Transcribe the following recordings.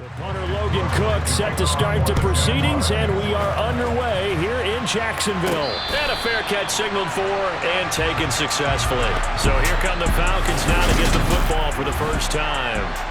The punter Logan Cook set to start the proceedings, and we are underway here in Jacksonville. And a fair catch signaled for and taken successfully. So here come the Falcons now to get the football for the first time.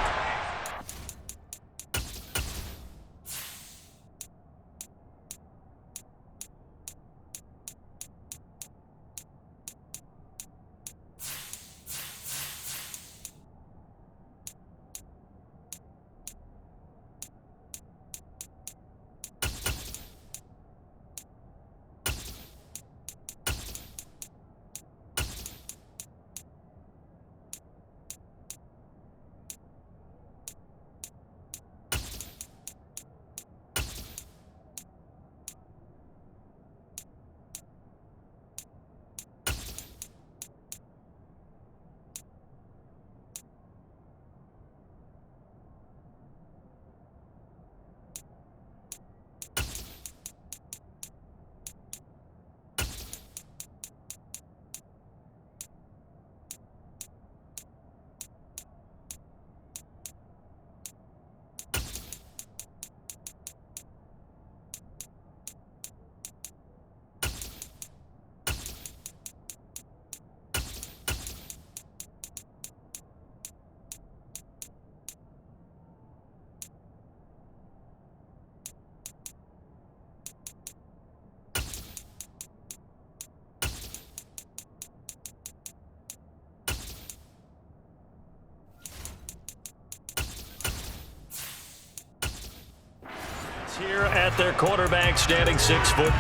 Here at their quarterback, standing 6'3".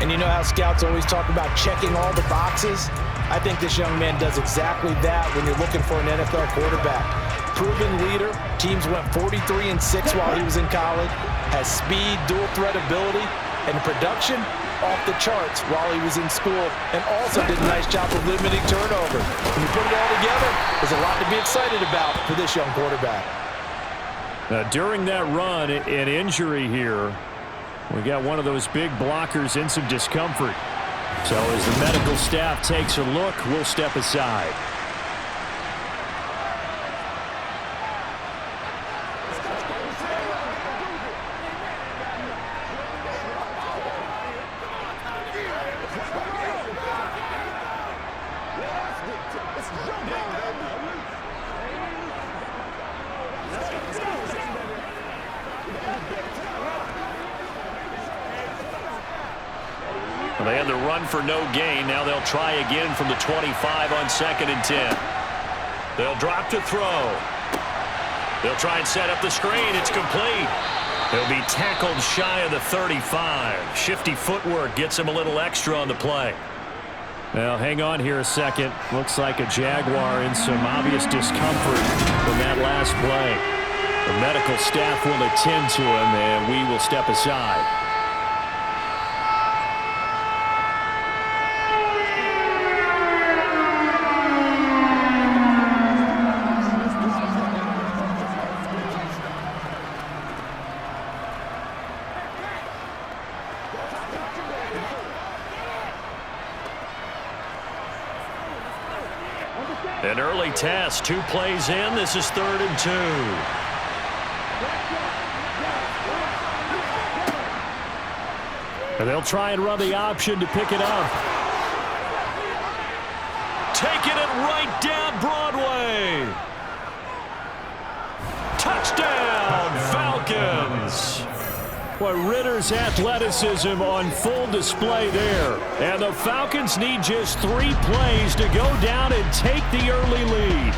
And you know how scouts always talk about checking all the boxes? I think this young man does exactly that when you're looking for an NFL quarterback. Proven leader, teams went 43-6 while he was in college, has speed, dual threat ability, and production off the charts while he was in school, and also did a nice job of limiting turnovers. When you put it all together, there's a lot to be excited about for this young quarterback. During that run, an injury here. We got one of those big blockers in some discomfort. So as the medical staff takes a look, we'll step aside. They had the run for no gain. Now they'll try again from the 25 on 2nd and 10. They'll drop to throw. They'll try and set up the screen. It's complete. They'll be tackled shy of the 35. Shifty footwork gets him a little extra on the play. Well, hang on here a second. Looks like a Jaguar in some obvious discomfort from that last play. The medical staff will attend to him, and we will step aside. An early test, 2 plays in. This is 3rd and 2. And they'll try and run the option to pick it up. Taking it right down Broadway. Touchdown, Falcons. Well, Ritter's athleticism on full display there. And the Falcons need just 3 plays to go down and take the early lead.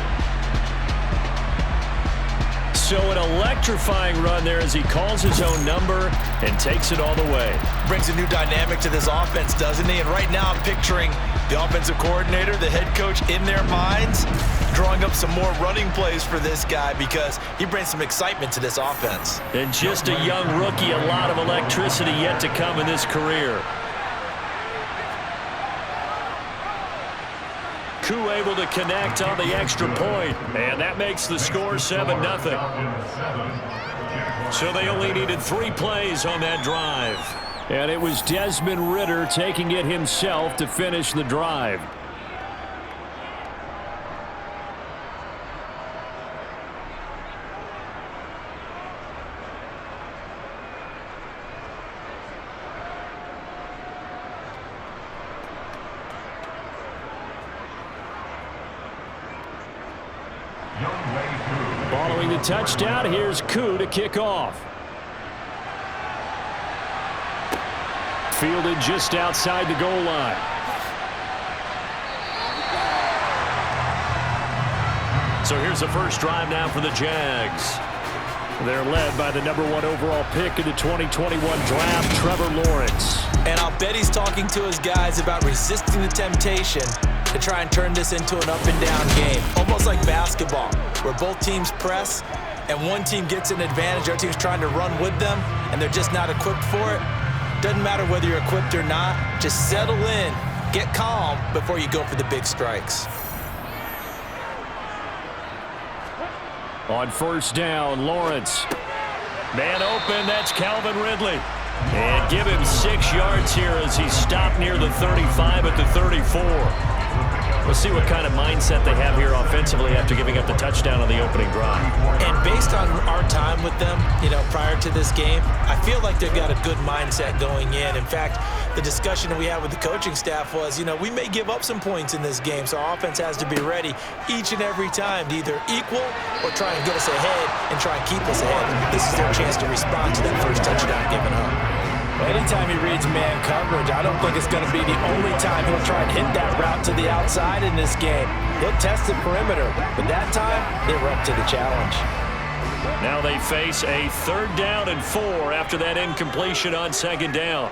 So an electrifying run there as he calls his own number and takes it all the way. Brings a new dynamic to this offense, doesn't he? And right now I'm picturing the offensive coordinator, the head coach in their minds, drawing up some more running plays for this guy because he brings some excitement to this offense. And just a young rookie, a lot of electricity yet to come in this career. Koo able to connect on the extra point, and that makes the score 7-0. So they only needed 3 plays on that drive. And it was Desmond Ridder taking it himself to finish the drive. Following the touchdown, here's Koo to kick off. Fielded just outside the goal line. So here's the first drive now for the Jags. They're led by the #1 overall pick in the 2021 draft, Trevor Lawrence. And I'll bet he's talking to his guys about resisting the temptation to try and turn this into an up-and-down game. Almost like basketball, where both teams press, and one team gets an advantage, the other team's trying to run with them, and they're just not equipped for it. Doesn't matter whether you're equipped or not. Just settle in, get calm before you go for the big strikes. On first down, Lawrence. Man open, that's Calvin Ridley. And give him 6 yards here as he's stopped near the 35 at the 34. We'll see what kind of mindset they have here offensively after giving up the touchdown on the opening drive. And based on our time with them, prior to this game, I feel like they've got a good mindset going in. In fact, the discussion that we had with the coaching staff was, we may give up some points in this game, so our offense has to be ready each and every time to either equal or try and get us ahead and try and keep us ahead. This is their chance to respond to that first touchdown given up. Anytime he reads man coverage, I don't think it's going to be the only time he'll try and hit that route to the outside in this game. He'll test the perimeter, but that time, they were up to the challenge. Now they face a 3rd down and 4 after that incompletion on 2nd down.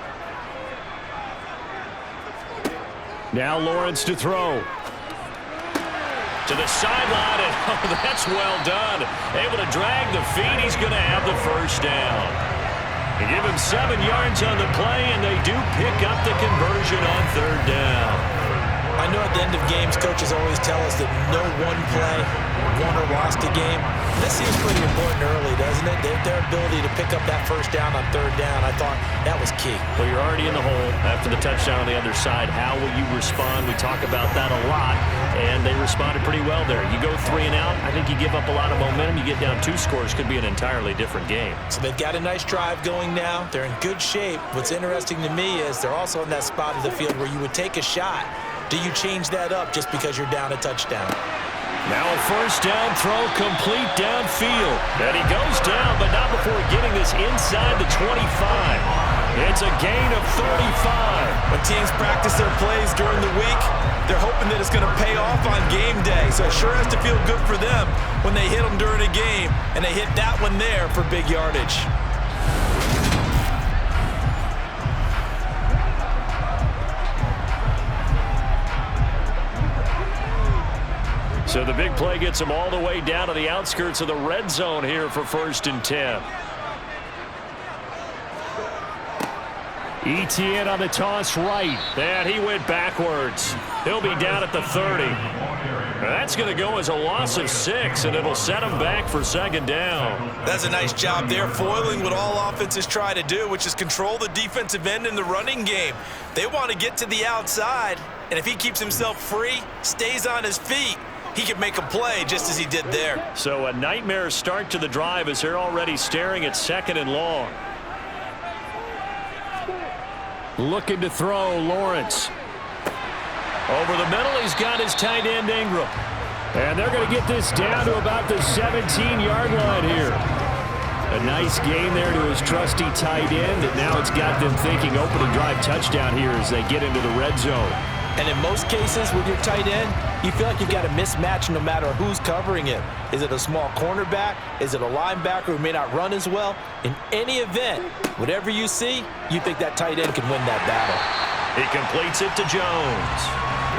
Now Lawrence to throw. To the sideline, and that's well done. Able to drag the feet. He's going to have the first down. They give him 7 yards on the play, and they do pick up the conversion on 3rd down. I know at the end of games, coaches always tell us that no one play won or lost a game. This seems pretty important early, doesn't it? Their ability to pick up that first down on 3rd down, I thought that was key. Well, you're already in the hole after the touchdown on the other side. How will you respond? We talk about that a lot, and they responded pretty well there. You go 3 and out, I think you give up a lot of momentum. You get down 2 scores, could be an entirely different game. So they've got a nice drive going now. They're in good shape. What's interesting to me is they're also in that spot of the field where you would take a shot. Do you change that up just because you're down a touchdown? Now a first down throw complete downfield. And he goes down, but not before getting this inside the 25. It's a gain of 35. When teams practice their plays during the week, they're hoping that it's going to pay off on game day. So it sure has to feel good for them when they hit them during a game, and they hit that one there for big yardage. So the big play gets them all the way down to the outskirts of the red zone here for 1st and 10. ETN on the toss right. And he went backwards. He'll be down at the 30. That's going to go as a loss of 6, and it'll set him back for 2nd down. That's a nice job there, foiling what all offenses try to do, which is control the defensive end in the running game. They want to get to the outside, and if he keeps himself free, stays on his feet, he can make a play just as he did there. So a nightmare start to the drive as they're already staring at 2nd and long. Looking to throw, Lawrence. Over the middle, he's got his tight end Ingram. And they're going to get this down to about the 17-yard line here. A nice gain there to his trusty tight end, and now it's got them thinking opening drive touchdown here as they get into the red zone. And in most cases with your tight end, you feel like you've got a mismatch no matter who's covering it. Is it a small cornerback? Is it a linebacker who may not run as well? In any event, whatever you see, you think that tight end can win that battle. He completes it to Jones.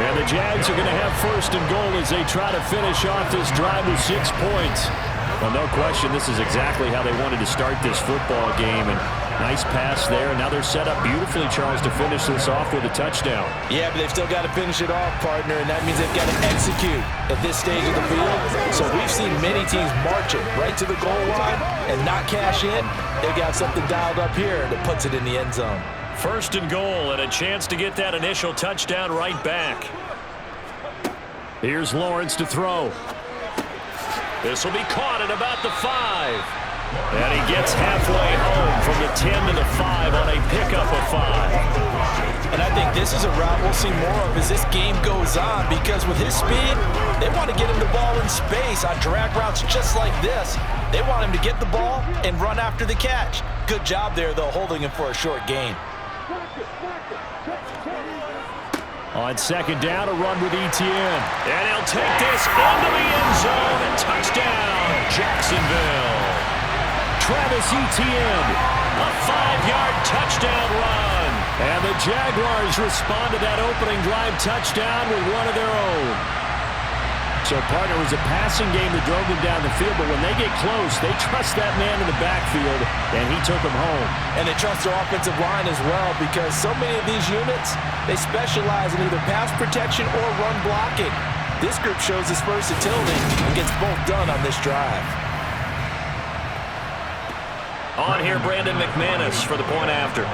And the Jags are going to have 1st and goal as they try to finish off this drive with 6 points. Well, no question, this is exactly how they wanted to start this football game. And nice pass there. And now they're set up beautifully, Charles, to finish this off with a touchdown. Yeah, but they've still got to finish it off, partner, and that means they've got to execute at this stage of the field. So we've seen many teams marching right to the goal line and not cash in. They've got something dialed up here that puts it in the end zone. 1st and goal, and a chance to get that initial touchdown right back. Here's Lawrence to throw. This will be caught at about the 5. And he gets halfway home from the 10 to the 5 on a pickup of 5. And I think this is a route we'll see more of as this game goes on, because with his speed, they want to get him the ball in space on drag routes just like this. They want him to get the ball and run after the catch. Good job there, though, holding him for a short gain. On second down, a run with Etienne. And he'll take this into the end zone. And touchdown, Jacksonville. Travis Etienne. A 5-yard touchdown run. And the Jaguars respond to that opening drive touchdown with one of their own. So, partner, it was a passing game that drove them down the field, but when they get close, they trust that man in the backfield, and he took them home. And they trust their offensive line as well, because so many of these units, they specialize in either pass protection or run blocking. This group shows its versatility and gets both done on this drive. On here, Brandon McManus for the point after.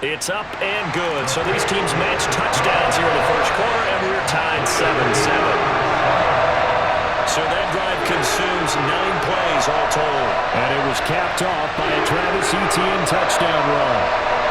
It's up and good. So these teams match touchdowns here in the first quarter, and we're tied 7-7. So that drive consumes 9 plays all told. And it was capped off by a Travis Etienne touchdown run.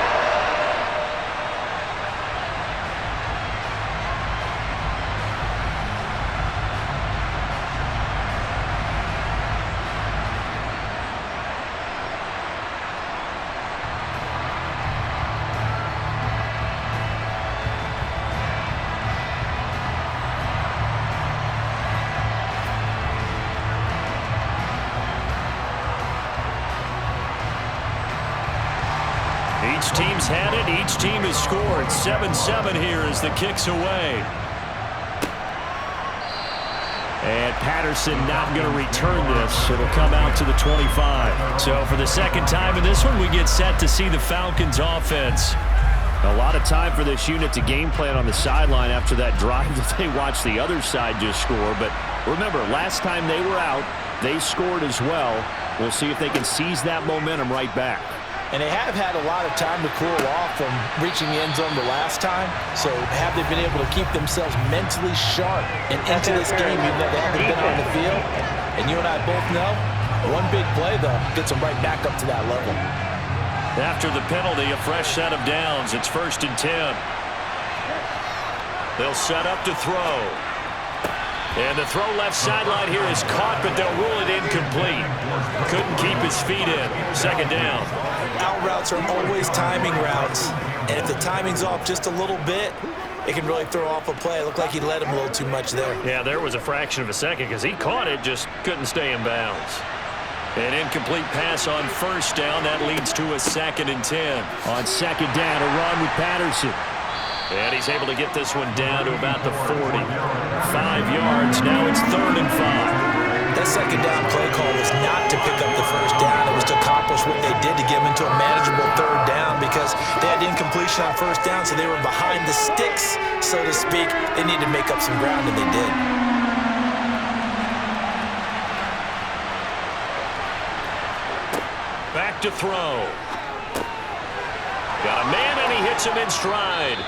Each team's had it. Each team has scored. 7-7 here as the kick's away. And Patterson not going to return this. It'll come out to the 25. So for the second time in this one, we get set to see the Falcons offense. A lot of time for this unit to game plan on the sideline after that drive that they watched the other side just score. But remember, last time they were out, they scored as well. We'll see if they can seize that momentum right back. And they have had a lot of time to cool off from reaching the end zone the last time. So have they been able to keep themselves mentally sharp and into this game even though they haven't been on the field? And you and I both know, one big play, though, gets them right back up to that level. After the penalty, a fresh set of downs. It's 1st and 10. They'll set up to throw. And the throw left sideline here is caught, but they'll rule it incomplete. Couldn't keep his feet in. Second down. Out routes are always timing routes. And if the timing's off just a little bit, it can really throw off a play. It looked like he let him a little too much there. Yeah, there was a fraction of a second because he caught it, just couldn't stay in bounds. An incomplete pass on 1st down. That leads to a 2nd and 10. On 2nd down, a run with Patterson. And he's able to get this one down to about the 40. 5 yards. Now it's 3rd and 5. That 2nd down play call was not to pick up the 1st down. It was to accomplish what they did to get them into a manageable 3rd down because they had incompletion on 1st down, so they were behind the sticks, so to speak. They needed to make up some ground, and they did. Back to throw. Got a man, and he hits him in stride.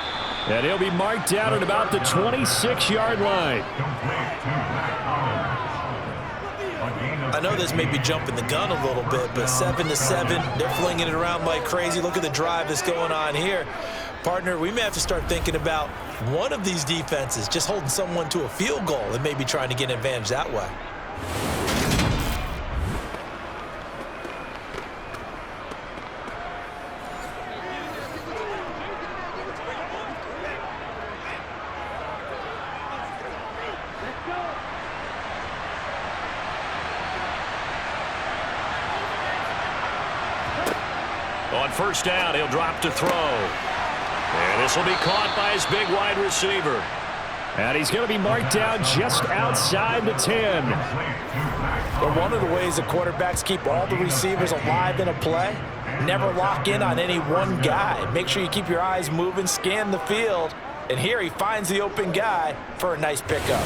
And he'll be marked down at about the 26-yard line. I know this may be jumping the gun a little bit, but 7-7, they're flinging it around like crazy. Look at the drive that's going on here. Partner, we may have to start thinking about one of these defenses just holding someone to a field goal and maybe trying to get an advantage that way. On 1st down, he'll drop to throw. And this will be caught by his big wide receiver. And he's going to be marked down just outside the 10. But one of the ways the quarterbacks keep all the receivers alive in a play, never lock in on any one guy. Make sure you keep your eyes moving, scan the field. And here he finds the open guy for a nice pickup.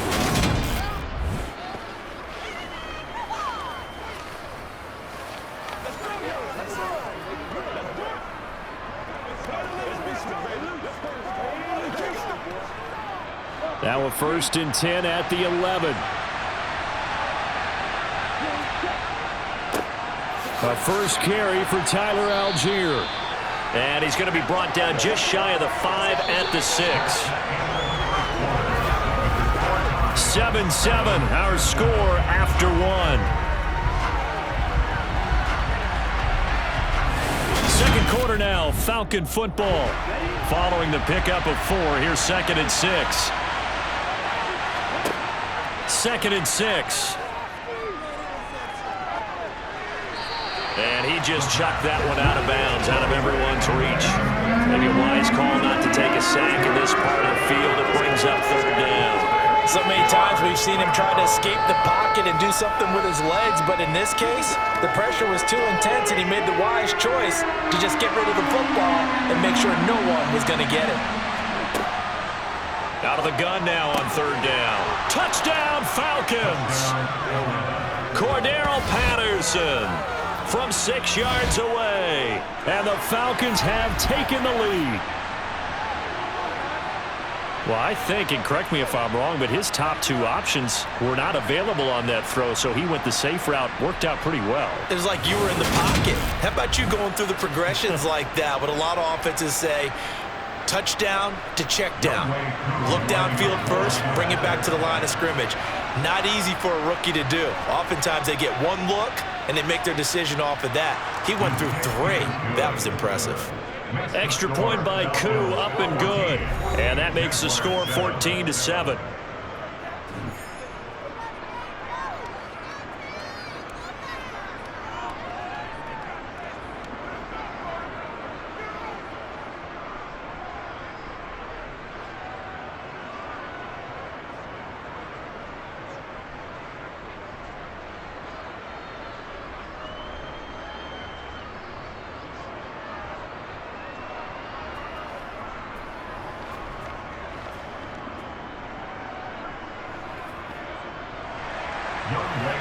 Now a 1st and 10 at the 11. A first carry for Tyler Algier. And he's going to be brought down just shy of the 5 at the 6. 7-7, our score after 1. Second quarter now, Falcon football. Following the pickup of 4, here's 2nd and 6. 2nd and 6. And he just chucked that one out of bounds, out of everyone's reach. Maybe a wise call not to take a sack in this part of the field. It brings up 3rd down. So many times we've seen him try to escape the pocket and do something with his legs, but in this case, the pressure was too intense and he made the wise choice to just get rid of the football and make sure no one was going to get it. Out of the gun now on 3rd down. Touchdown, Falcons! Cordero Patterson from 6 yards away. And the Falcons have taken the lead. Well, I think, and correct me if I'm wrong, but his top 2 options were not available on that throw, so he went the safe route, worked out pretty well. It was like you were in the pocket. How about you going through the progressions like that? But a lot of offenses say, touchdown to check down. Look downfield first, bring it back to the line of scrimmage. Not easy for a rookie to do. Oftentimes they get one look, and they make their decision off of that. He went through 3. That was impressive. Extra point by Koo, up and good. And that makes the score 14-7.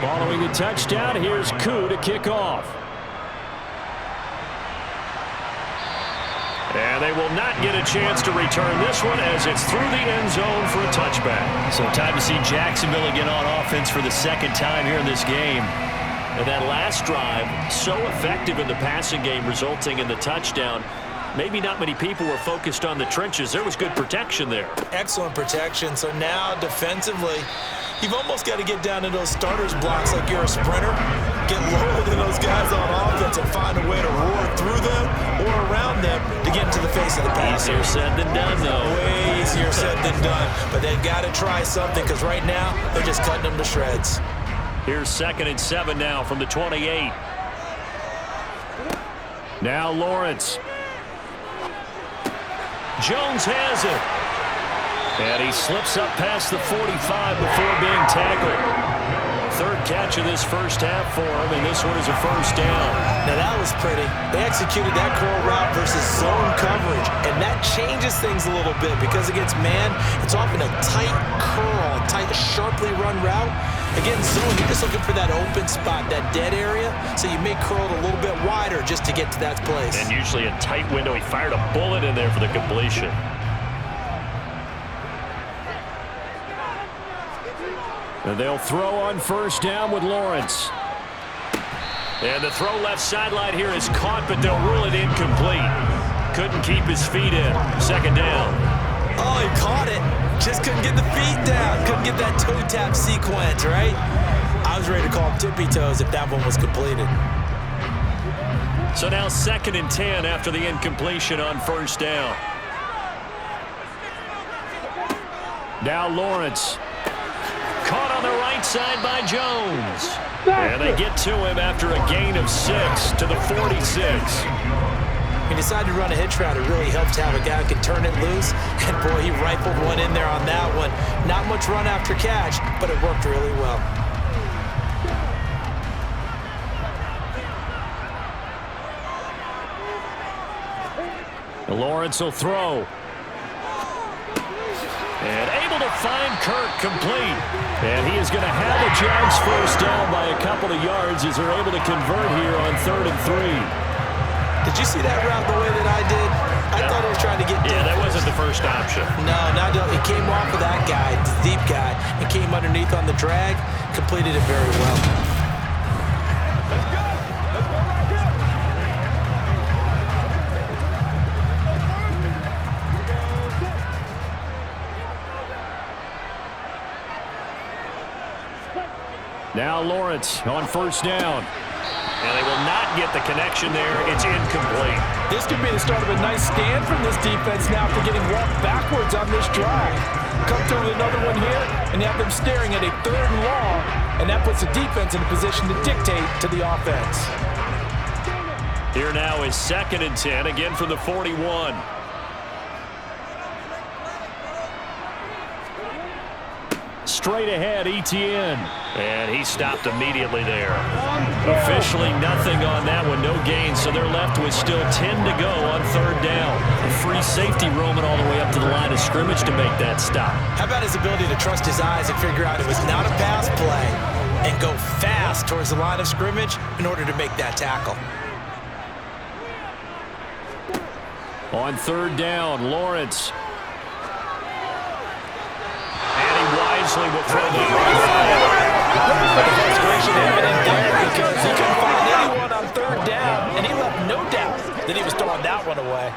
Following the touchdown, here's Koo to kick off. And they will not get a chance to return this one as it's through the end zone for a touchback. So time to see Jacksonville again on offense for the 2nd time here in this game. And that last drive, so effective in the passing game, resulting in the touchdown. Maybe not many people were focused on the trenches. There was good protection there. Excellent protection. So now defensively, you've almost got to get down to those starters blocks like you're a sprinter. Get lower than those guys on offense and find a way to roar through them or around them to get into the face of the passer. Easier said than done, though. Way easier said than done. But they've got to try something because right now they're just cutting them to shreds. Here's 2nd and 7 now from the 28. Now Lawrence. Jones has it. And he slips up past the 45 before being tackled. 3rd catch of this first half for him, and this one is a 1st down. Now that was pretty. They executed that curl route versus zone coverage, and that changes things a little bit because against man, it's often a tight curl, tight, sharply run route. Against zone, you're just looking for that open spot, that dead area, so you may curl it a little bit wider just to get to that place. And usually a tight window. He fired a bullet in there for the completion. And they'll throw on 1st down with Lawrence. And the throw left sideline here is caught, but they'll rule it incomplete. Couldn't keep his feet in. 2nd down. Oh, he caught it. Just couldn't get the feet down. Couldn't get that toe tap sequence, right? I was ready to call him tippy toes if that one was completed. So now 2nd and 10 after the incompletion on 1st down. Now Lawrence. Caught on the right side by Jones. And they get to him after a gain of 6 to the 46. He decided to run a hitch route. It really helped to have a guy who can turn it loose. And, boy, he rifled one in there on that one. Not much run after catch, but it worked really well. Lawrence will throw. And able to find Kirk complete. And he is going to have the Jags 1st down by a couple of yards as they're able to convert here on 3rd and 3. Did you see that route the way that I did? I thought he was trying to get deep. Yeah, that wasn't the first option. No, it came off of that guy, the deep guy, and came underneath on the drag, completed it very well. Now Lawrence on first down. And they will not get the connection there. It's incomplete. This could be the start of a nice stand from this defense now after getting walked backwards on this drive. Come through with another one here, and you have them staring at a 3rd and long, and that puts the defense in a position to dictate to the offense. Here now is 2nd and 10, again from the 41. Straight ahead, Etienne. And he stopped immediately there. Officially nothing on that one, no gain, so they're left with still 10 to go on 3rd down. A free safety roaming all the way up to the line of scrimmage to make that stop. How about his ability to trust his eyes and figure out it was not a pass play and go fast towards the line of scrimmage in order to make that tackle. On 3rd down, Lawrence. Wisely will throw the frustration evident there because he couldn't find anyone on 3rd down, and he left no doubt that he was throwing that one away.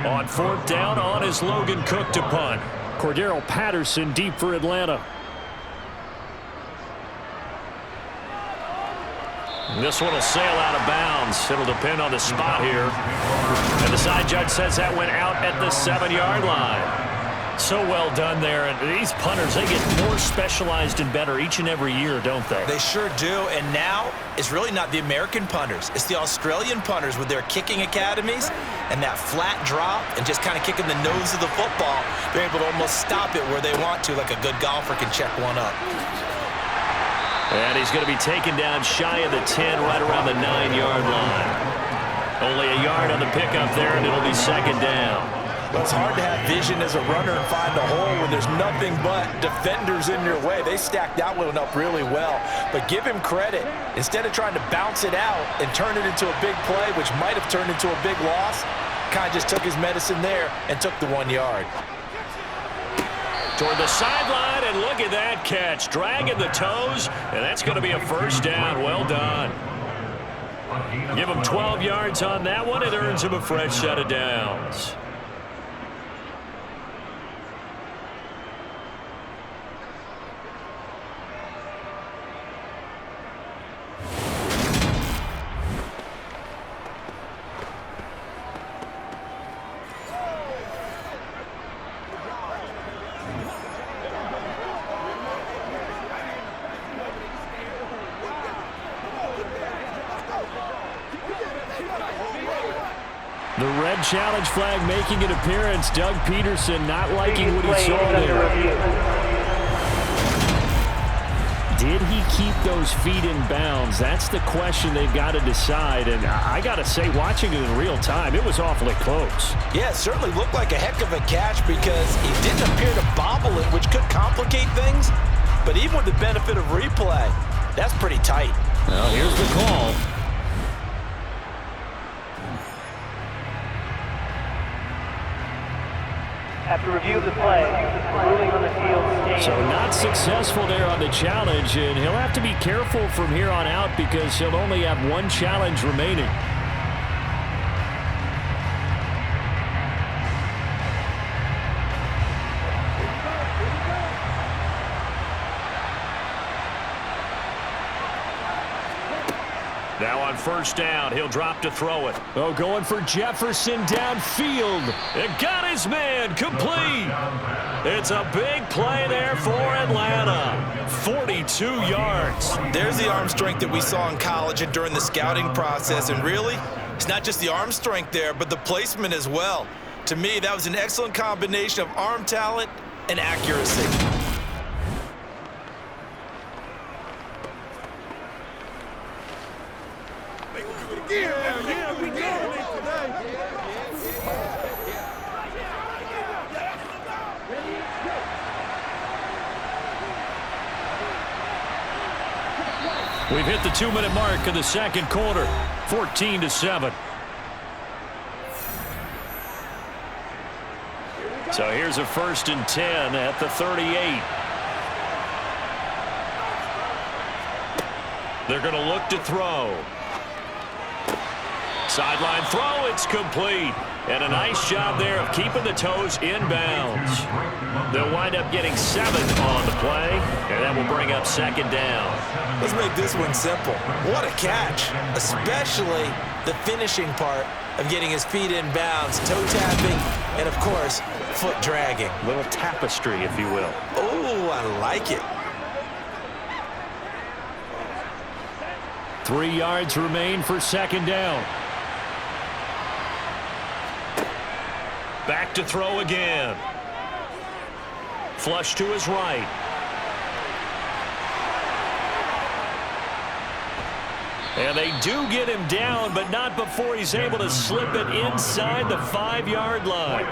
On 4th down, on is Logan Cook to punt. Cordero Patterson deep for Atlanta. This one will sail out of bounds. It'll depend on the spot here. And the side judge says that went out at the 7-yard line. So well done there. And these punters, they get more specialized and better each and every year, don't they? They sure do. And now it's really not the American punters. It's the Australian punters with their kicking academies and that flat drop and just kind of kicking the nose of the football. They're able to almost stop it where they want to, like a good golfer can check one up. And he's going to be taken down shy of the 10, right around the 9-yard line. Only a yard on the pickup there, and it'll be 2nd down. Well, it's hard to have vision as a runner and find a hole when there's nothing but defenders in your way. They stacked that one up really well. But give him credit. Instead of trying to bounce it out and turn it into a big play, which might have turned into a big loss, kind of just took his medicine there and took the 1 yard. Toward the sideline, and look at that catch. Dragging the toes, and that's going to be a 1st down. Well done. Give him 12 yards on that one. It earns him a fresh set of downs. The red challenge flag making an appearance. Doug Peterson not liking what he saw there. Did he keep those feet in bounds? That's the question they've got to decide. And I got to say, watching it in real time, it was awfully close. Yeah, it certainly looked like a heck of a catch because he didn't appear to bobble it, which could complicate things. But even with the benefit of replay, that's pretty tight. Well, here's the call. After review of the play, ruling on the field stands. So not successful there on the challenge, and he'll have to be careful from here on out because he'll only have 1 challenge remaining. Now on 1st down, he'll drop to throw it. Oh, going for Jefferson downfield. It got his man complete. It's a big play there for Atlanta. 42 yards. There's the arm strength that we saw in college and during the scouting process. And really, it's not just the arm strength there, but the placement as well. To me, that was an excellent combination of arm talent and accuracy. We've hit the 2-minute mark of the 2nd quarter, 14-7. So here's a 1st and 10 at the 38. They're going to look to throw. Sideline throw, it's complete. And a nice job there of keeping the toes in bounds. They'll wind up getting 7 on the play, and that will bring up second down. Let's make this one simple. What a catch, especially the finishing part of getting his feet in bounds, toe tapping, and, of course, foot dragging. Little tapestry, if you will. Oh, I like it. 3 yards remain for second down. Back to throw again. Flush to his right. And they do get him down, but not before he's able to slip it inside the 5-yard line.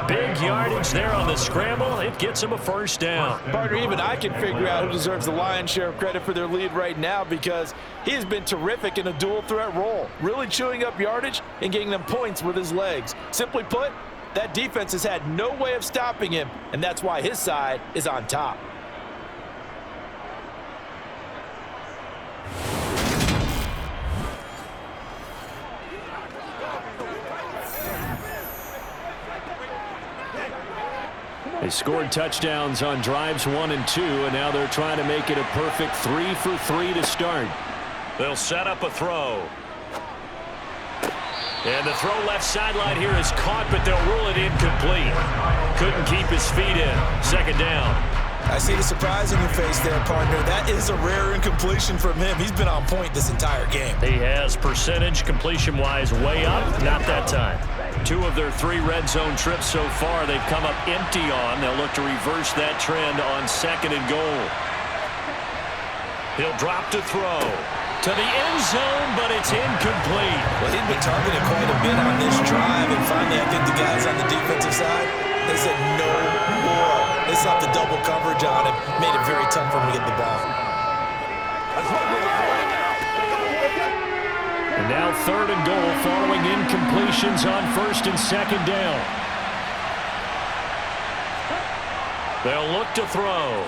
Big yardage there on the scramble. It gets him a first down. Partner, even I can figure out who deserves the lion's share of credit for their lead right now, because he has been terrific in a dual threat role, really chewing up yardage and getting them points with his legs. Simply put, that defense has had no way of stopping him, and that's why his side is on top. They scored touchdowns on drives 1 and 2, and now they're trying to make it a perfect 3 for 3 to start. They'll set up a throw. And the throw left sideline here is caught, but they'll rule it incomplete. Couldn't keep his feet in. Second down. I see the surprise in your face there, partner. That is a rare incompletion from him. He's been on point this entire game. He has percentage completion-wise way up. Not that time. 2 of their 3 red zone trips so far they've come up empty on. They'll look to reverse that trend on second and goal. He'll drop to throw. To the end zone, but it's incomplete. Well, he'd been targeted quite a bit on this drive, and finally I think the guys on the defensive side, they said no more. They sought the double coverage on him, made it very tough for him to get the ball. And now third and goal following incompletions on first and second down. They'll look to throw.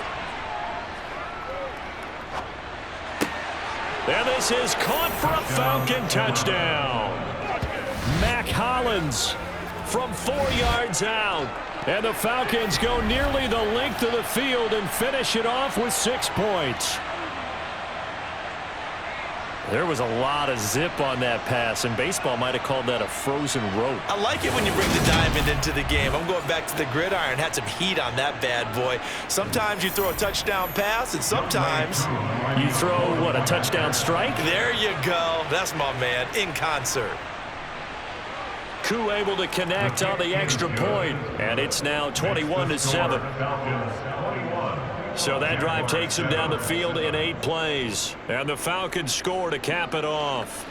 And this is caught for a Falcon touchdown. Mac Hollins from 4 yards out. And the Falcons go nearly the length of the field and finish it off with 6 points. There was a lot of zip on that pass, and baseball might have called that a frozen rope. I like it when you bring the diamond into the game. I'm going back to the gridiron. Had some heat on that bad boy. Sometimes you throw a touchdown pass, and sometimes you throw, what, a touchdown strike? There you go. That's my man, in concert. Koo able to connect on the extra point, and it's now 21-7. So that drive takes him down the field in 8 plays. And the Falcons score to cap it off.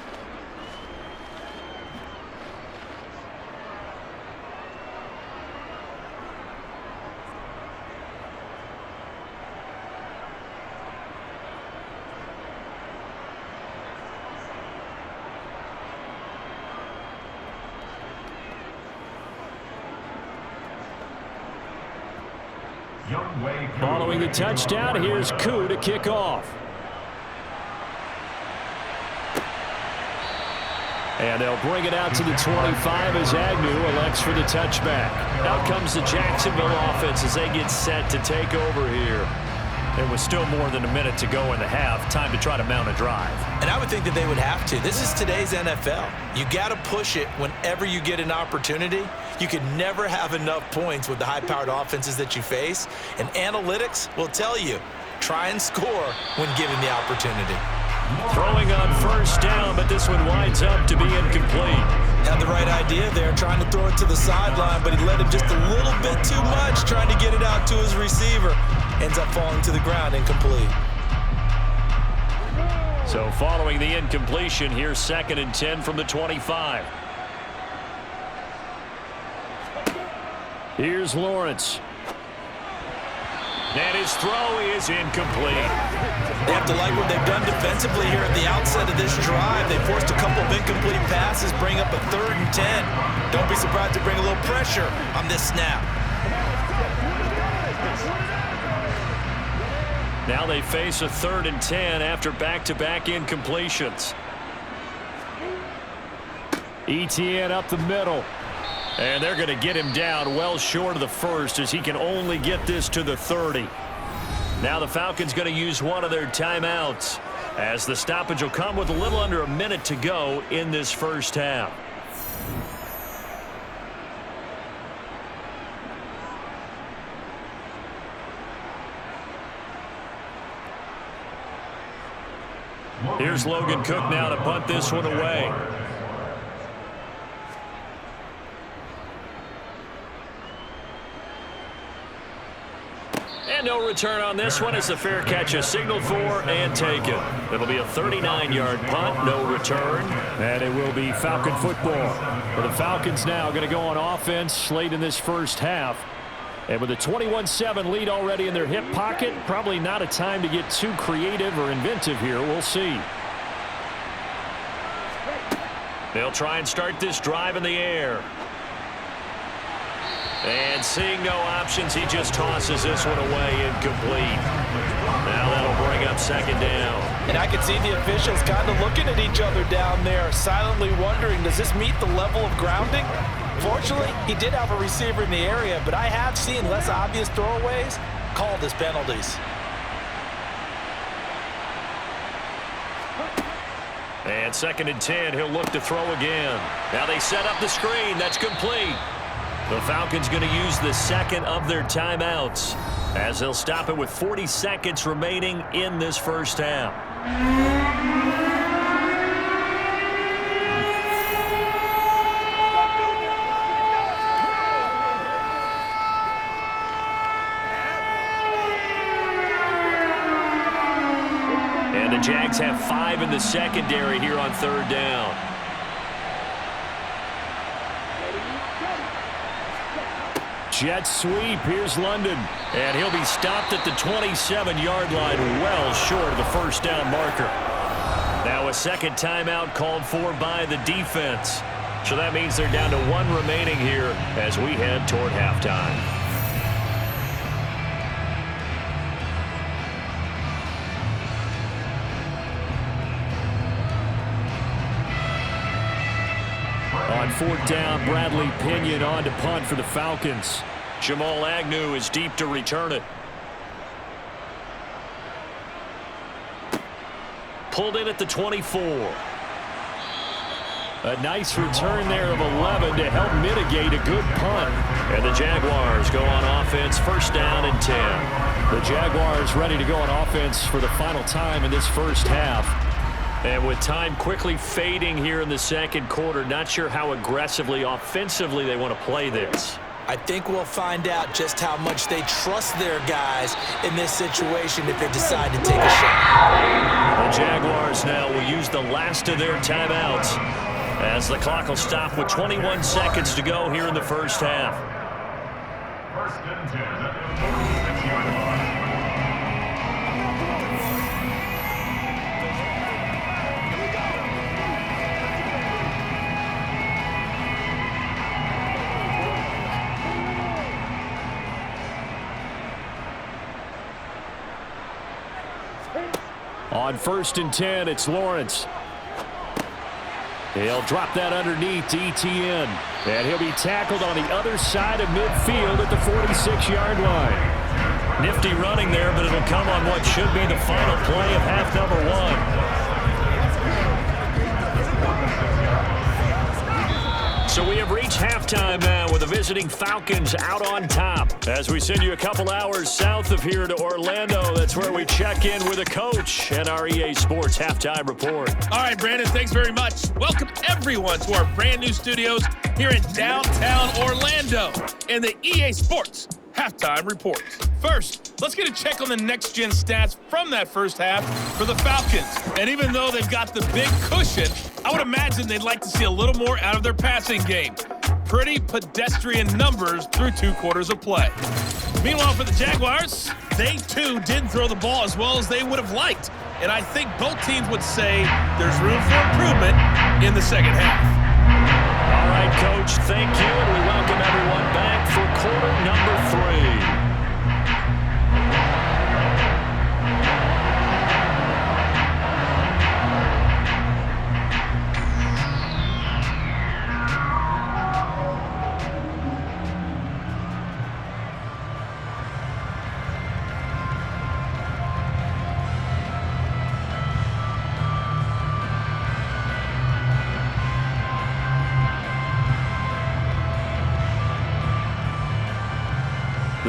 Following the touchdown, here's Koo to kick off. And they'll bring it out to the 25 as Agnew elects for the touchback. Out comes the Jacksonville offense as they get set to take over here. There was still more than a minute to go in the half. Time to try to mount a drive. And I would think that they would have to. This is today's NFL. You got to push it whenever you get an opportunity. You can never have enough points with the high-powered offenses that you face. And analytics will tell you, try and score when given the opportunity. Throwing on first down, but this one winds up to be incomplete. Had the right idea there, trying to throw it to the sideline, but he led him just a little bit too much, trying to get it out to his receiver. Ends up falling to the ground, incomplete. So following the incompletion, here's 2nd and 10 from the 25. Here's Lawrence. And his throw is incomplete. They have to like what they've done defensively here at the outset of this drive. They forced a couple of incomplete passes, bring up a 3rd and 10. Don't be surprised to bring a little pressure on this snap. Now they face a 3rd and 10 after back-to-back incompletions. ETN up the middle. And they're going to get him down well short of the first as he can only get this to the 30. Now the Falcons going to use one of their timeouts as the stoppage will come with a little under a minute to go in this first half. Here's Logan Cook now to punt this one away. And no return on this one as the fair catch is signaled for and taken. It'll be a 39-yard punt, no return. And it will be Falcon football. Well, the Falcons now going to go on offense late in this first half. And with a 21-7 lead already in their hip pocket, probably not a time to get too creative or inventive here. We'll see. They'll try and start this drive in the air. And seeing no options, he just tosses this one away incomplete. Now that'll bring up second down. And I can see the officials kind of looking at each other down there, silently wondering, does this meet the level of grounding? Fortunately, he did have a receiver in the area, but I have seen less obvious throwaways called as penalties. And 2nd and 10, he'll look to throw again. Now they set up the screen. That's complete. The Falcons going to use the second of their timeouts as they'll stop it with 40 seconds remaining in this first half. And the Jags have 5 in the secondary here on 3rd down. Jet sweep. Here's London. And he'll be stopped at the 27-yard line, well short of the first down marker. Now a second timeout called for by the defense. So that means they're down to 1 remaining here as we head toward halftime. On 4th down, Bradley Pinion on to punt for the Falcons. Jamal Agnew is deep to return it. Pulled in at the 24. A nice return there of 11 to help mitigate a good punt. And the Jaguars go on offense, 1st down and 10. The Jaguars ready to go on offense for the final time in this first half. And with time quickly fading here in the second quarter, not sure how aggressively, offensively they want to play this. I think we'll find out just how much they trust their guys in this situation if they decide to take a shot. The Jaguars now will use the last of their timeouts as the clock will stop with 21 seconds to go here in the first half. 1st and 10 at the 6-yard line. On 1st and 10, it's Lawrence. He'll drop that underneath to ETN. And he'll be tackled on the other side of midfield at the 46-yard line. Nifty running there, but it'll come on what should be the final play of half number 1. So we have reached halftime now with the visiting Falcons out on top. As we send you a couple hours south of here to Orlando, that's where we check in with a coach and our EA Sports Halftime Report. All right, Brandon, thanks very much. Welcome, everyone, to our brand new studios here in downtown Orlando in the EA Sports Halftime Report. First, let's get a check on the next-gen stats from that first half for the Falcons. And even though they've got the big cushion, I would imagine they'd like to see a little more out of their passing game. Pretty pedestrian numbers through 2 quarters of play. Meanwhile, for the Jaguars, they too didn't throw the ball as well as they would have liked. And I think both teams would say there's room for improvement in the second half. All right, Coach, thank you, and we welcome everyone back for quarter number 3.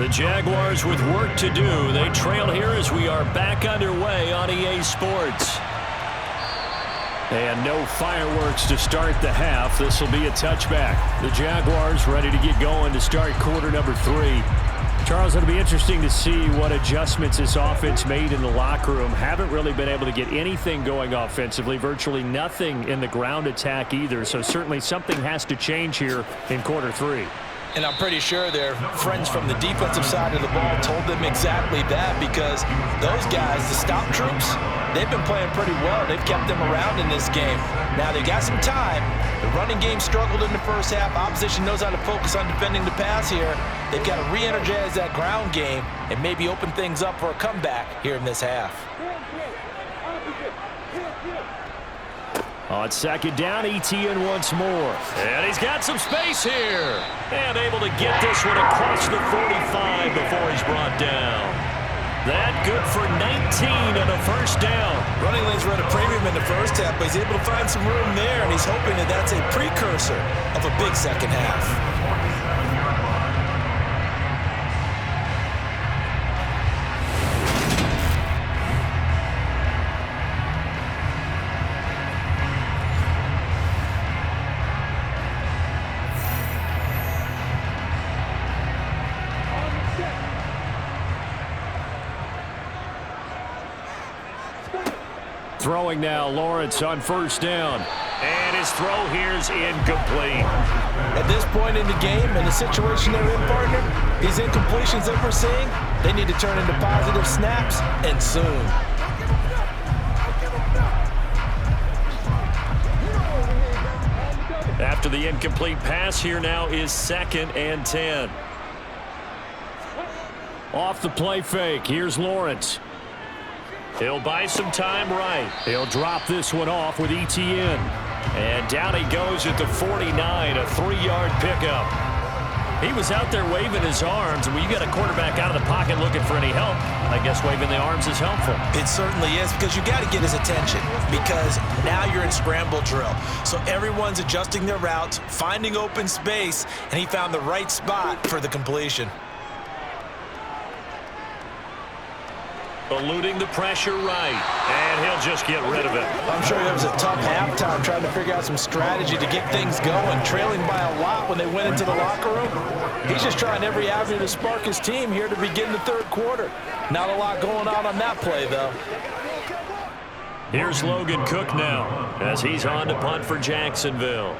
The Jaguars with work to do. They trail here as we are back underway on EA Sports. And no fireworks to start the half. This will be a touchback. The Jaguars ready to get going to start quarter number 3. Charles, it'll be interesting to see what adjustments this offense made in the locker room. Haven't really been able to get anything going offensively. Virtually nothing in the ground attack either. So certainly something has to change here in quarter 3. And I'm pretty sure their friends from the defensive side of the ball told them exactly that, because those guys, the stop troops, they've been playing pretty well. They've kept them around in this game. Now they got some time. The running game struggled in the first half. Opposition knows how to focus on defending the pass here. They've got to re-energize that ground game and maybe open things up for a comeback here in this half. On second down, Etienne once more. And he's got some space here. And able to get this one across the 45 before he's brought down. That good for 19 and a first down. Running lanes were at a premium in the first half, but he's able to find some room there, and he's hoping that that's a precursor of a big second half. Throwing now, Lawrence on first down. And his throw here is incomplete. At this point in the game, and the situation they're in, partner, these incompletions that we're seeing, they need to turn into positive snaps, and soon. After the incomplete pass, here now is 2nd and 10. Off the play fake, here's Lawrence. He'll buy some time right. He'll drop this one off with Etienne. And down he goes at the 49, a 3-yard pickup. He was out there waving his arms, and when you got a quarterback out of the pocket looking for any help, I guess waving the arms is helpful. It certainly is, because you got to get his attention, because now you're in scramble drill. So everyone's adjusting their routes, finding open space, and he found the right spot for the completion. Eluding the pressure right, and he'll just get rid of it. I'm sure there was a tough halftime trying to figure out some strategy to get things going, trailing by a lot when they went into the locker room. He's just trying every avenue to spark his team here to begin the third quarter. Not a lot going on that play, though. Here's Logan Cook now as he's on to punt for Jacksonville.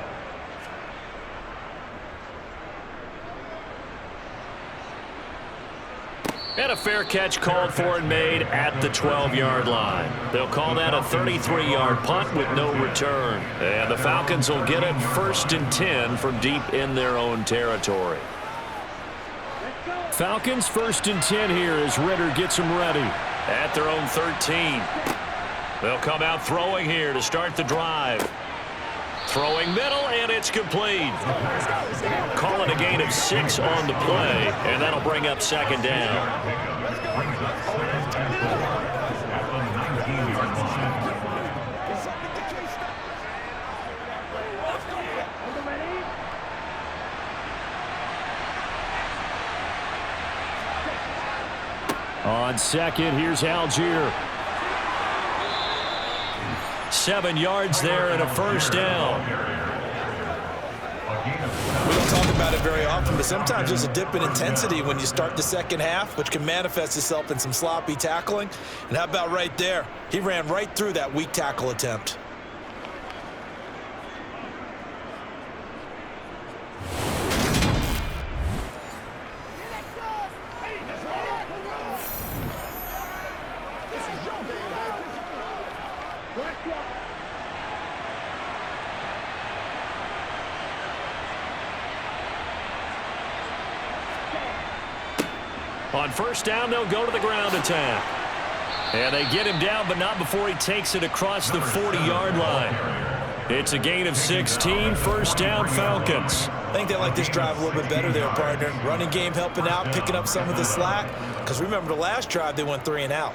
And a fair catch called for and made at the 12-yard line. They'll call that a 33-yard punt with no return. And the Falcons will get it 1st and 10 from deep in their own territory. Falcons 1st and 10 here as Ritter gets them ready. At their own 13. They'll come out throwing here to start the drive. Throwing middle, and it's complete. Call it a gain of 6 on the play, and that'll bring up 2nd down. On second, here's Algier. 7 yards there and a first down. We don't talk about it very often, but sometimes there's a dip in intensity when you start the second half, which can manifest itself in some sloppy tackling. And how about right there? He ran right through that weak tackle attempt. On first down, they'll go to the ground attack. And they get him down, but not before he takes it across the 40-yard line. It's a gain of 16, first down Falcons. I think they like this drive a little bit better there, partner. Running game helping out, picking up some of the slack. Because remember, the last drive, they went 3 and out.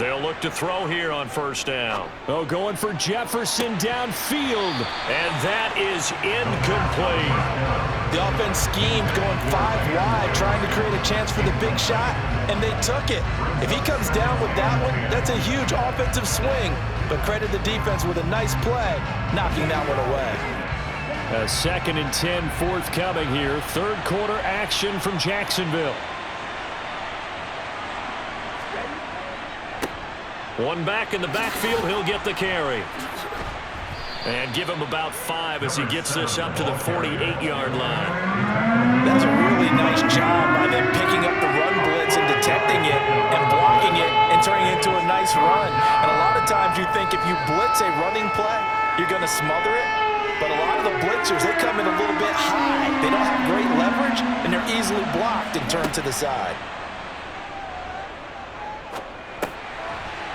They'll look to throw here on first down. Oh, going for Jefferson downfield. And that is incomplete. The offense schemed going 5 wide, trying to create a chance for the big shot, and they took it. If he comes down with that one, that's a huge offensive swing. But credit the defense with a nice play, knocking that one away. A 2nd and 10 forthcoming here. Third quarter action from Jacksonville. One back in the backfield, he'll get the carry. And give him about 5 as he gets this up to the 48-yard line. That's a really nice job by them picking up the run blitz and detecting it and blocking it and turning it into a nice run. And a lot of times you think if you blitz a running play, you're going to smother it. But a lot of the blitzers, they come in a little bit high. They don't have great leverage, and they're easily blocked and turned to the side.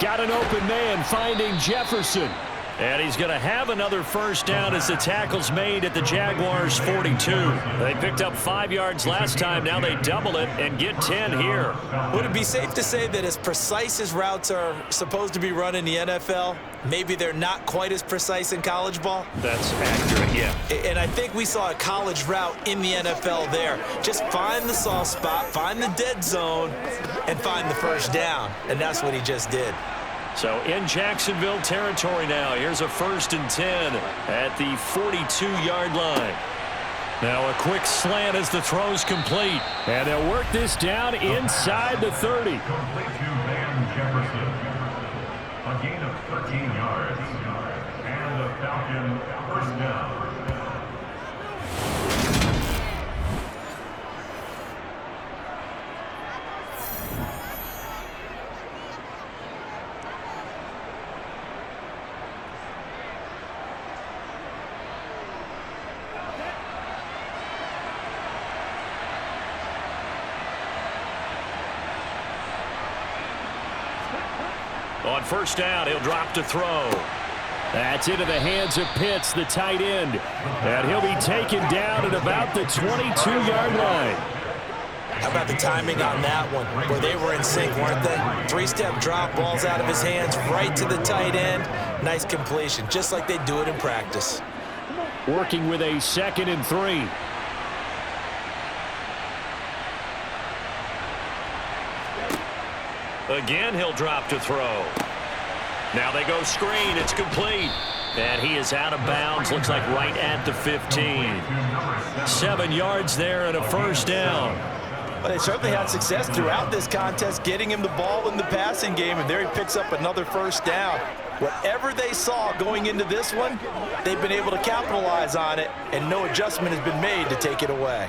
Got an open man finding Jefferson. And he's going to have another first down as the tackle's made at the Jaguars' 42. They picked up 5 yards last time. Now they double it and get 10 here. Would it be safe to say that as precise as routes are supposed to be run in the NFL, maybe they're not quite as precise in college ball? That's accurate, yeah. And I think we saw a college route in the NFL there. Just find the soft spot, find the dead zone, and find the first down. And that's what he just did. So in Jacksonville territory now, here's a 1st and 10 at the 42-yard line. Now a quick slant as the throw's complete. And they'll work this down inside the 30. Complete to Van Jefferson. A gain of 13 yards. And the Falcon first down. On first down, he'll drop to throw. That's into the hands of Pitts, the tight end. And he'll be taken down at about the 22-yard line. How about the timing on that one? Where they were in sync, weren't they? 3-step drop, balls out of his hands, right to the tight end. Nice completion, just like they do it in practice. Working with a 2nd and 3. Again, he'll drop to throw. Now they go screen. It's complete. And he is out of bounds. Looks like right at the 15. 7 yards there and a first down. But they certainly had success throughout this contest, getting him the ball in the passing game, and there he picks up another first down. Whatever they saw going into this one, they've been able to capitalize on it, and no adjustment has been made to take it away.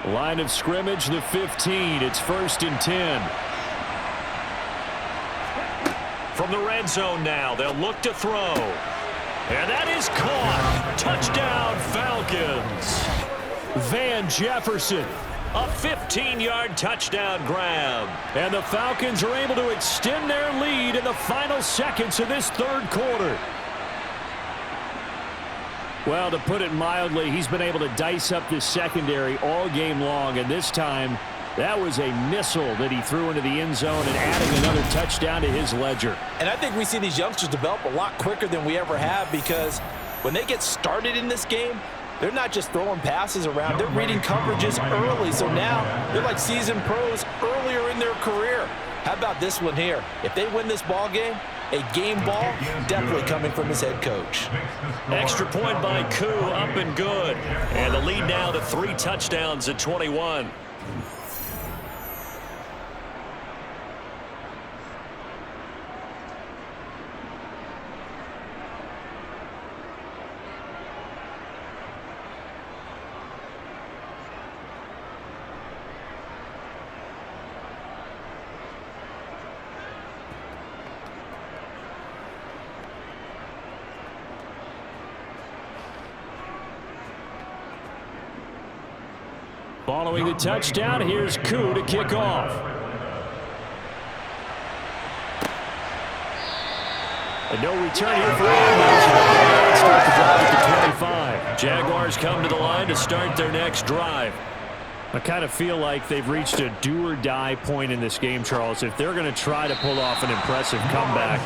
Line of scrimmage, the 15. It's 1st and 10. From the red zone now, they'll look to throw. And that is caught. Touchdown, Falcons. Van Jefferson. A 15-yard touchdown grab. And the Falcons are able to extend their lead in the final seconds of this third quarter. Well, to put it mildly, he's been able to dice up this secondary all game long, and this time that was a missile that he threw into the end zone and adding another touchdown to his ledger. And I think we see these youngsters develop a lot quicker than we ever have, because when they get started in this game, they're not just throwing passes around, they're reading coverages early. So now they're like seasoned pros earlier in their career. How about this one here? If they win this ball game, a game ball definitely coming from his head coach. Extra point by Koo, up and good. And the lead now to 3 touchdowns at 21. Following the touchdown, here's Koo to kick off. And no return here for Andrews. Start the drive at the 25. Jaguars come to the line to start their next drive. I kind of feel like they've reached a do-or-die point in this game, Charles. If they're going to try to pull off an impressive comeback,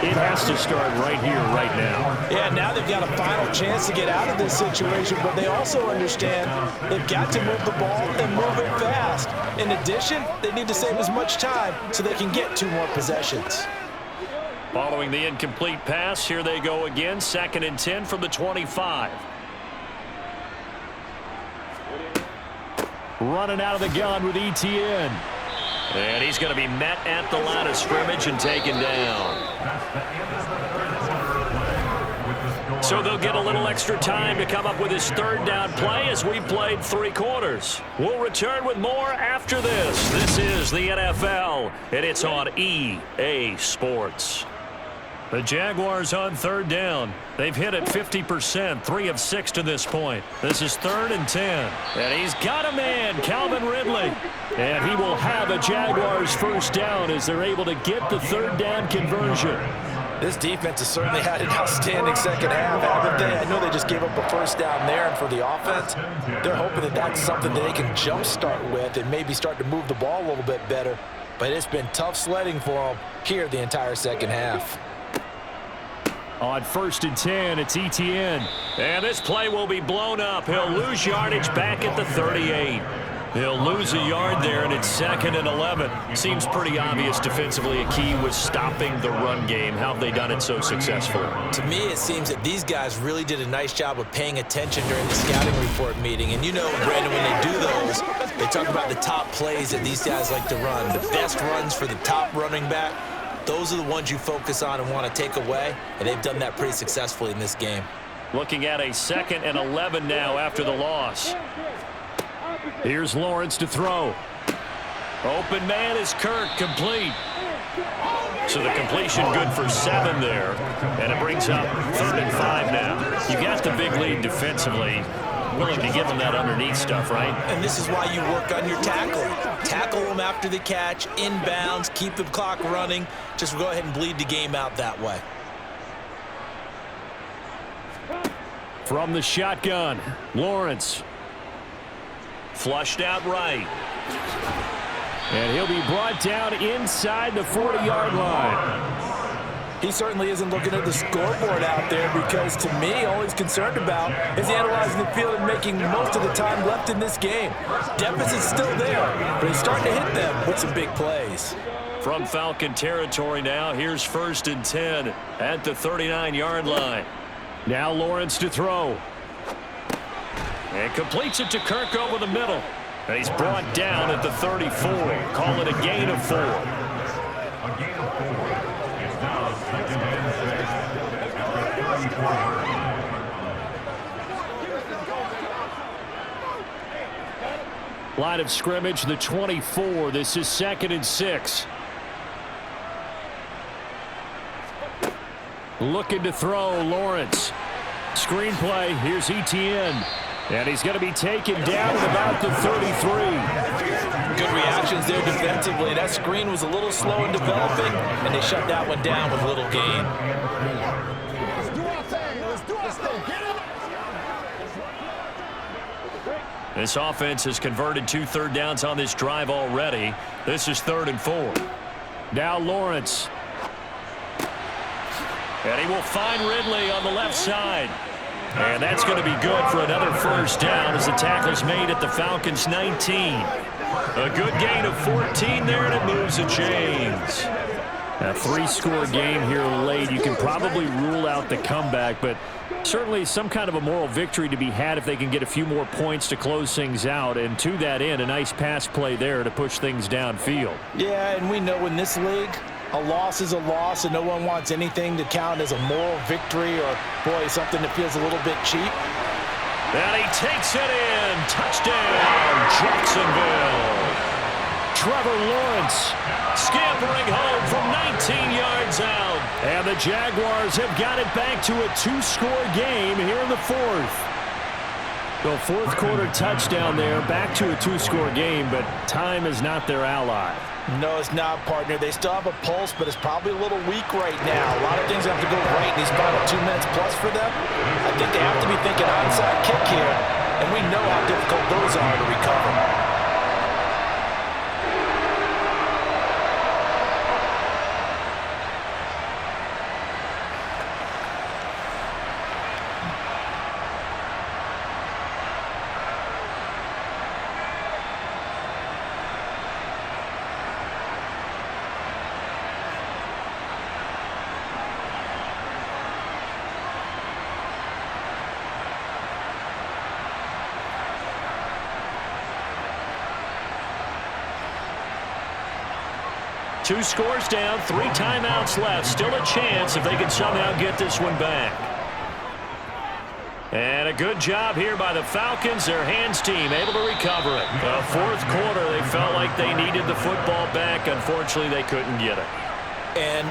it has to start right here, right now. Yeah, now they've got a final chance to get out of this situation, but they also understand they've got to move the ball and move it fast. In addition, they need to save as much time so they can get 2 more possessions. Following the incomplete pass, here they go again, 2nd and 10 from the 25. Running out of the gun with ETN. And he's going to be met at the line of scrimmage and taken down. So they'll get a little extra time to come up with his 3rd down play as we played 3 quarters. We'll return with more after this. This is the NFL, and it's on EA Sports. The Jaguars on 3rd down. They've hit it 50%, 3 of 6 to this point. This is 3rd and 10. And he's got a man, Calvin Ridley. And he will have a Jaguars 1st down as they're able to get the 3rd down conversion. This defense has certainly had an outstanding second half, haven't they? I know they just gave up a 1st down there, and for the offense, they're hoping that that's something that they can jumpstart with and maybe start to move the ball a little bit better. But it's been tough sledding for them here the entire second half. On 1st and 10, it's ETN. And this play will be blown up. He'll lose yardage back at the 38. He'll lose a yard there, and it's 2nd and 11. Seems pretty obvious defensively a key was stopping the run game. How have they done it so successfully? To me, it seems that these guys really did a nice job of paying attention during the scouting report meeting. And you know, Brandon, when they do those, they talk about the top plays that these guys like to run, the best runs for the top running back. Those are the ones you focus on and want to take away, and they've done that pretty successfully in this game. Looking at a 2nd and 11 now after the loss. Here's Lawrence to throw. Open man is Kirk, complete. So the completion good for 7 there, and it brings up 3rd and 5 now. You got the big lead defensively. Willing to give them that underneath stuff, right? And this is why you work on your tackling. Tackle them after the catch, inbounds, keep the clock running. Just go ahead and bleed the game out that way. From the shotgun, Lawrence. Flushed out right. And he'll be brought down inside the 40-yard line. He certainly isn't looking at the scoreboard out there because, to me, all he's concerned about is analyzing the field and making most of the time left in this game. Deficit's still there, but he's starting to hit them with some big plays. From Falcon territory now, here's 1st and 10 at the 39-yard line. Now Lawrence to throw. And completes it to Kirk over the middle. And he's brought down at the 34. Call it a gain of 4. A gain of 4. It's now 2nd and 6 at the 34-yard line. Line of scrimmage, the 24. This is 2nd and 6. Looking to throw, Lawrence. Screenplay, here's ETN. And he's going to be taken down at about the 33. Good reactions there defensively. That screen was a little slow in developing, and they shut that one down with little gain. This offense has converted 2 third downs on this drive already. This is 3rd and 4. Now Lawrence. And he will find Ridley on the left side. And that's going to be good for another 1st down as the tackle's made at the Falcons' 19. A good gain of 14 there, and it moves the chains. A 3-score game here late. You can probably rule out the comeback, but certainly some kind of a moral victory to be had if they can get a few more points to close things out. And to that end, a nice pass play there to push things downfield. Yeah, and we know in this league, a loss is a loss, and no one wants anything to count as a moral victory or, boy, something that feels a little bit cheap. And he takes it in. Touchdown, Jacksonville. Trevor Lawrence scampering home from 19 yards out. And the Jaguars have got it back to a 2-score game here in the 4th. The 4th quarter touchdown there, back to a 2-score game, but time is not their ally. No, it's not, partner. They still have a pulse, but it's probably a little weak right now. A lot of things have to go right in these final 2 minutes plus for them. I think they have to be thinking onside kick here, and we know how difficult those are to recover. 2 scores down, 3 timeouts left. Still a chance if they can somehow get this one back. And a good job here by the Falcons. Their hands team able to recover it. The fourth quarter, they felt like they needed the football back. Unfortunately, they couldn't get it. And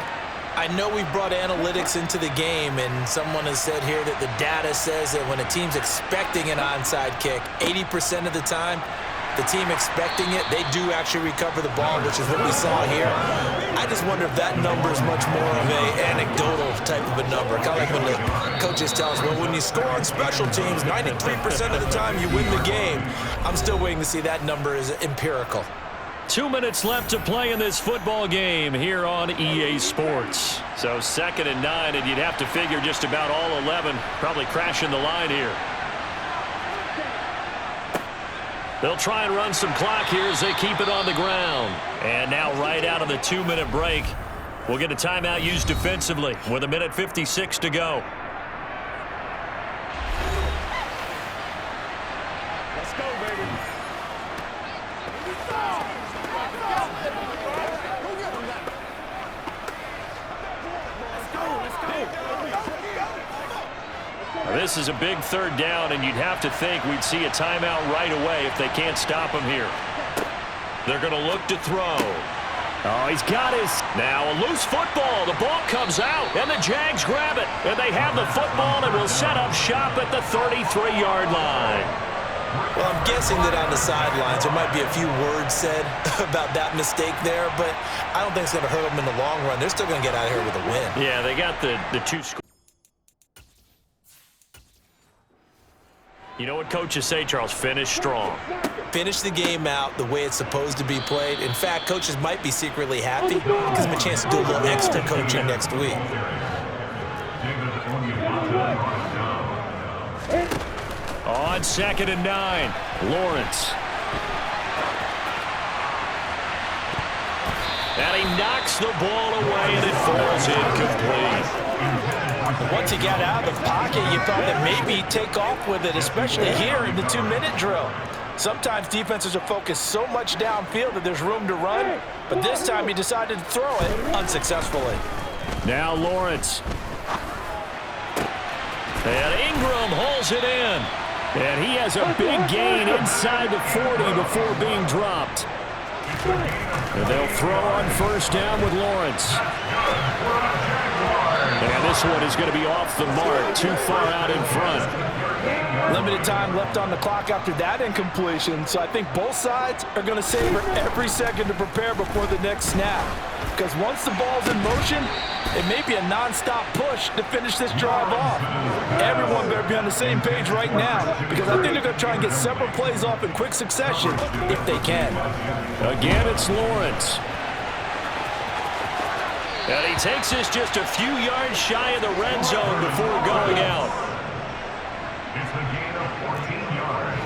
I know we brought analytics into the game, and someone has said here that the data says that when a team's expecting an onside kick, 80% of the time, the team expecting it, they do actually recover the ball, which is what we saw here. I just wonder if that number is much more of a anecdotal type of a number. Kind of like when the coaches tell us, well, when you score on special teams, 93% of the time you win the game. I'm still waiting to see that number is empirical. 2 minutes left to play in this football game here on EA Sports. So 2nd and 9, and you'd have to figure just about all 11 probably crashing the line here. They'll try and run some clock here as they keep it on the ground. And now right out of the 2-minute break, we'll get a timeout used defensively with 1:56 to go. Let's go, baby. This is a big 3rd down, and you'd have to think we'd see a timeout right away if they can't stop him here. They're going to look to throw. Oh, he's got his. Now a loose football. The ball comes out, and the Jags grab it. And they have the football and will set up shop at the 33-yard line. Well, I'm guessing that on the sidelines there might be a few words said about that mistake there, but I don't think it's going to hurt them in the long run. They're still going to get out of here with a win. Yeah, they got the 2 scores. You know what coaches say, Charles? Finish strong. Finish the game out the way it's supposed to be played. In fact, coaches might be secretly happy. It gives them a chance to do a little extra coaching next week. On 2nd and 9, Lawrence. And he knocks the ball away, and it falls incomplete. Once he got out of the pocket, you thought that maybe he'd take off with it, especially here in the 2-minute drill. Sometimes defenses are focused so much downfield that there's room to run, but this time he decided to throw it unsuccessfully. Now Lawrence. And Ingram hauls it in. And he has a big gain inside the 40 before being dropped. And they'll throw on 1st down with Lawrence. And this one is going to be off the mark, too far out in front. Limited time left on the clock after that incompletion, so I think both sides are going to savor every second to prepare before the next snap. Because once the ball's in motion, it may be a non-stop push to finish this drive off. Everyone better be on the same page right now, because I think they're going to try and get several plays off in quick succession if they can. Again, it's Lawrence. And he takes this just a few yards shy of the red zone before going out. It's a gain of 14 yards.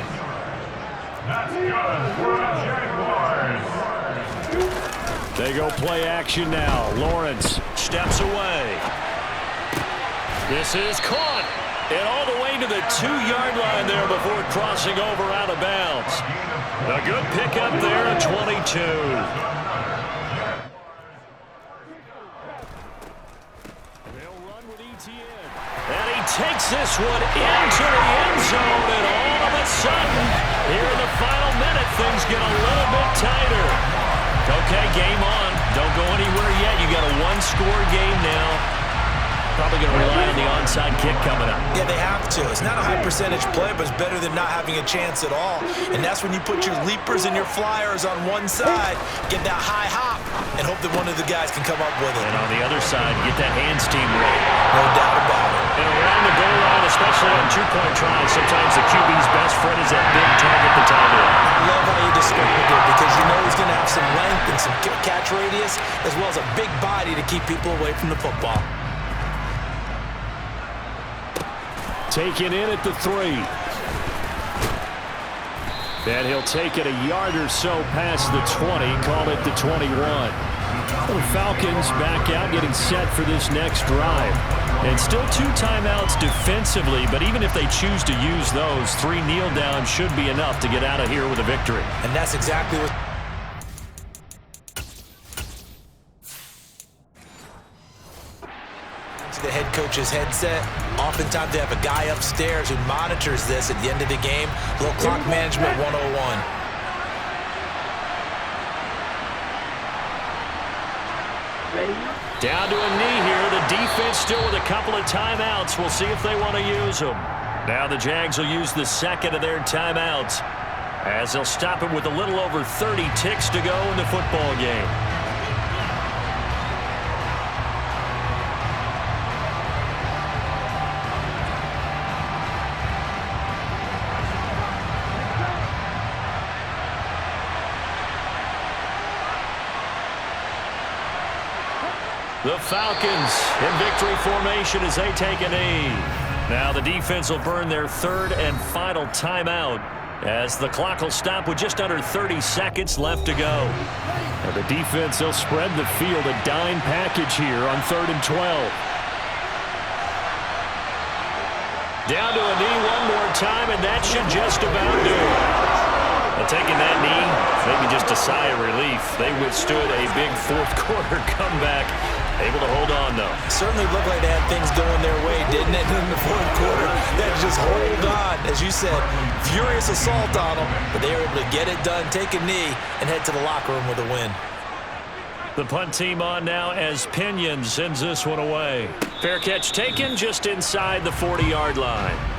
That's good for the Jaguars. They go play action now. Lawrence steps away. This is caught. And all the way to the 2-yard line there before crossing over out of bounds. A good pickup there at 22. And he takes this one into the end zone, and all of a sudden, here in the final minute, things get a little bit tighter. Okay, game on. Don't go anywhere yet. You got a 1-score game now. Probably going to rely on the onside kick coming up. Yeah, they have to. It's not a high percentage play, but it's better than not having a chance at all. And that's when you put your leapers and your flyers on one side, get that high hop, and hope that one of the guys can come up with it. And on the other side, get that hands team ready. No doubt about it. And around the goal line, especially on 2-point tries, sometimes the QB's best friend is that big target to tie in. I love how you described it, because you know he's going to have some length and some catch radius, as well as a big body to keep people away from the football. taken in at the 3. And he'll take it a yard or so past the 20, call it the 21. The Falcons back out, getting set for this next drive. And still 2 timeouts defensively, but even if they choose to use those, 3 kneel downs should be enough to get out of here with a victory. And that's exactly what... to the head coach's headset. Oftentimes they have a guy upstairs who monitors this at the end of the game. A little clock management 101. Down to a knee here. The defense still with a couple of timeouts. We'll see if they want to use them. Now the Jags will use the second of their timeouts as they'll stop it with a little over 30 ticks to go in the football game. The Falcons in victory formation as they take a knee. Now the defense will burn their third and final timeout as the clock will stop with just under 30 seconds left to go. Now the defense, they'll spread the field, a dime package here on 3rd and 12. Down to a knee one more time, and that should just about do it. Well, taking that knee, maybe just a sigh of relief. They withstood a big fourth quarter comeback. Able to hold on, though. Certainly looked like they had things going their way, didn't it, in the fourth quarter? They had to just hold on. As you said, furious assault on them, but they were able to get it done, take a knee, and head to the locker room with a win. The punt team on now as Pinion sends this one away. Fair catch taken just inside the 40-yard line.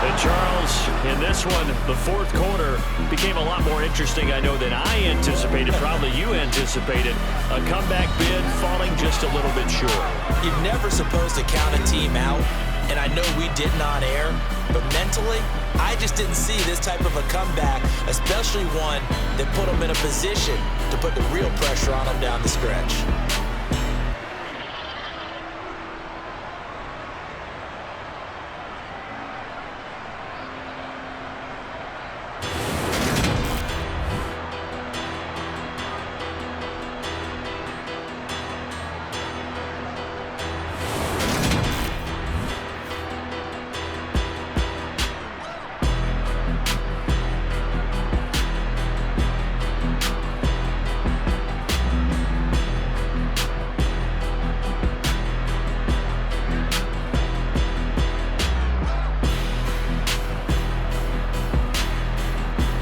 And Charles, in this one, the fourth quarter became a lot more interesting, I know, than I anticipated. Probably you anticipated. A comeback bid falling just a little bit short. You're never supposed to count a team out, and I know we didn't on air, but mentally, I just didn't see this type of a comeback, especially one that put them in a position to put the real pressure on them down the stretch.